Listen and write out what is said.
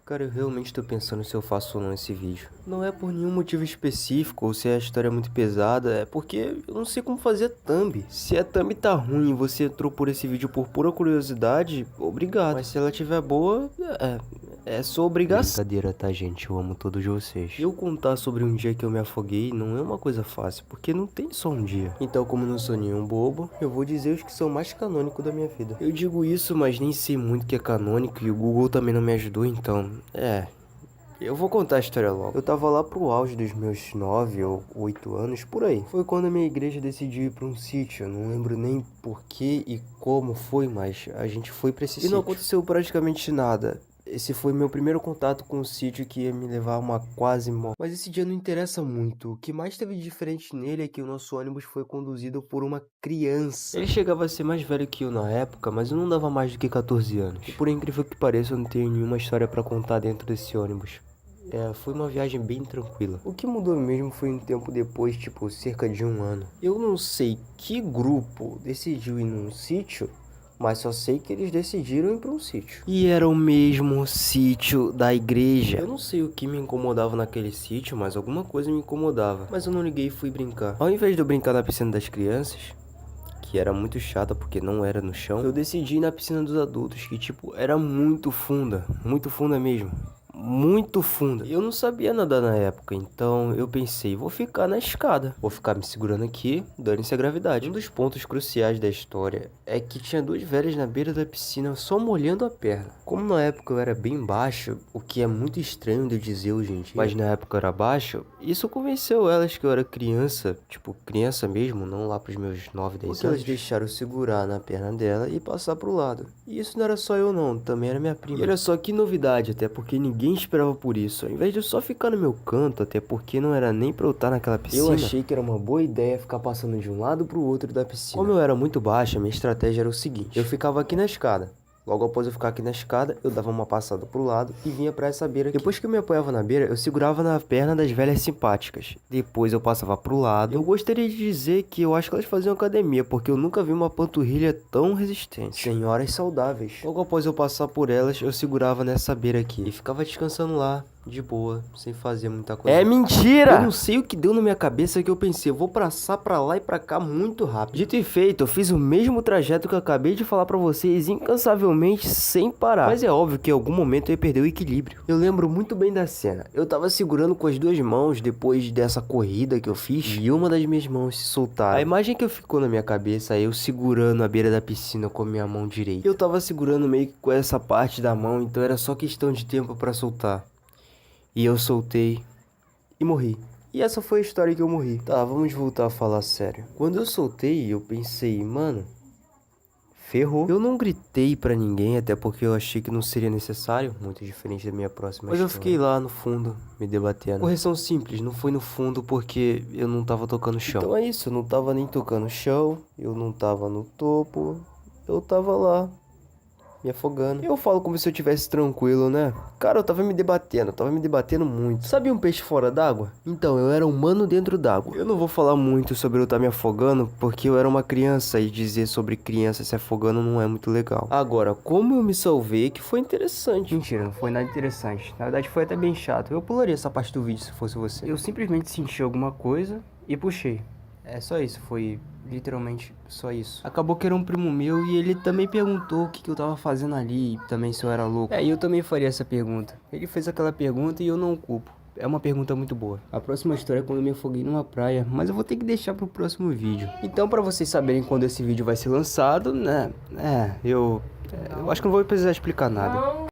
Cara, eu realmente tô pensando se eu faço ou não esse vídeo. Não é por nenhum motivo específico ou se a história é muito pesada, é porque eu não sei como fazer thumb. Se a thumb tá ruim e você entrou por esse vídeo por pura curiosidade, obrigado. Mas se ela tiver boa, é sua obrigação. Brincadeira, tá, gente? Eu amo todos vocês. Eu contar sobre um dia que eu me afoguei não é uma coisa fácil, porque não tem só um dia. Então, como não sou nenhum bobo, eu vou dizer os que são mais canônicos da minha vida. Eu digo isso, mas nem sei muito o que é canônico e o Google também não me ajudou, então, eu vou contar a história logo. Eu tava lá pro auge dos meus 9 ou 8 anos, por aí. Foi quando a minha igreja decidiu ir pra um sítio. Eu não lembro nem porquê e como foi, mas a gente foi pra esse sítio. E não aconteceu praticamente nada. Esse foi meu primeiro contato com o sítio que ia me levar a uma quase morte. Mas esse dia não interessa muito. O que mais teve de diferente nele é que o nosso ônibus foi conduzido por uma criança. Ele chegava a ser mais velho que eu na época, mas eu não dava mais do que 14 anos. E por incrível que pareça, eu não tenho nenhuma história pra contar dentro desse ônibus. Foi uma viagem bem tranquila. O que mudou mesmo foi um tempo depois, tipo, cerca de um ano. Eu não sei que grupo decidiu ir num sítio, mas só sei que eles decidiram ir para um sítio. E era o mesmo sítio da igreja. Eu não sei o que me incomodava naquele sítio, mas alguma coisa me incomodava. Mas eu não liguei e fui brincar. Ao invés de eu brincar na piscina das crianças, que era muito chata porque não era no chão, eu decidi ir na piscina dos adultos, que tipo, era muito funda mesmo. Muito funda. Eu não sabia nadar na época, então eu pensei, vou ficar na escada. Vou ficar me segurando aqui, dane-se a gravidade. Um dos pontos cruciais da história é que tinha duas velhas na beira da piscina só molhando a perna. Como na época eu era bem baixo, o que é muito estranho de eu dizer hoje em dia, mas na época eu era baixo, isso convenceu elas que eu era criança, tipo criança mesmo, não lá pros meus 9, 10 anos. Elas deixaram eu segurar na perna dela e passar pro lado. E isso não era só eu não, também era minha prima. E olha só que novidade, até porque ninguém esperava por isso. Ao invés de eu só ficar no meu canto, até porque não era nem pra eu estar naquela piscina, eu achei que era uma boa ideia ficar passando de um lado pro outro da piscina. Como eu era muito baixo, a minha estratégia era o seguinte: eu ficava aqui na escada. Logo após eu ficar aqui na escada, eu dava uma passada pro lado e vinha pra essa beira aqui. Depois que eu me apoiava na beira, eu segurava na perna das velhas simpáticas. Depois eu passava pro lado. Eu gostaria de dizer que eu acho que elas faziam academia, porque eu nunca vi uma panturrilha tão resistente. Senhoras saudáveis. Logo após eu passar por elas, eu segurava nessa beira aqui e ficava descansando lá, de boa, sem fazer muita coisa. É mentira! Eu não sei o que deu na minha cabeça que eu pensei, eu vou passar pra lá e pra cá muito rápido. Dito e feito, eu fiz o mesmo trajeto que eu acabei de falar pra vocês, incansavelmente, sem parar. Mas é óbvio que em algum momento eu ia perder o equilíbrio. Eu lembro muito bem da cena. Eu tava segurando com as duas mãos depois dessa corrida que eu fiz e uma das minhas mãos se soltaram. A imagem que ficou na minha cabeça é eu segurando a beira da piscina com a minha mão direita. Eu tava segurando meio que com essa parte da mão, então era só questão de tempo pra soltar. E eu soltei e morri. E essa foi a história que eu morri. Tá, vamos voltar a falar sério. Quando eu soltei, eu pensei, mano, ferrou. Eu não gritei pra ninguém, até porque eu achei que não seria necessário, muito diferente da minha próxima história. Mas eu fiquei lá no fundo, me debatendo. Correção simples, não foi no fundo porque eu não tava tocando chão. Então é isso, eu não tava nem tocando chão, eu não tava no topo, eu tava lá, me afogando. Eu falo como se eu tivesse tranquilo, né? Cara, eu tava me debatendo muito. Sabe um peixe fora d'água? Então, eu era um humano dentro d'água. Eu não vou falar muito sobre eu estar me afogando, porque eu era uma criança e dizer sobre criança se afogando não é muito legal. Agora, como eu me salvei, que foi interessante. Mentira, não foi nada interessante. Na verdade, foi até bem chato. Eu pularia essa parte do vídeo se fosse você. Eu simplesmente senti alguma coisa e puxei. É só isso, foi literalmente só isso. Acabou que era um primo meu e ele também perguntou o que eu tava fazendo ali e também se eu era louco. E eu também faria essa pergunta. Ele fez aquela pergunta e eu não o culpo. É uma pergunta muito boa. A próxima história é quando eu me afoguei numa praia, mas eu vou ter que deixar pro próximo vídeo. Então, pra vocês saberem quando esse vídeo vai ser lançado, né? Eu acho que não vou precisar explicar nada.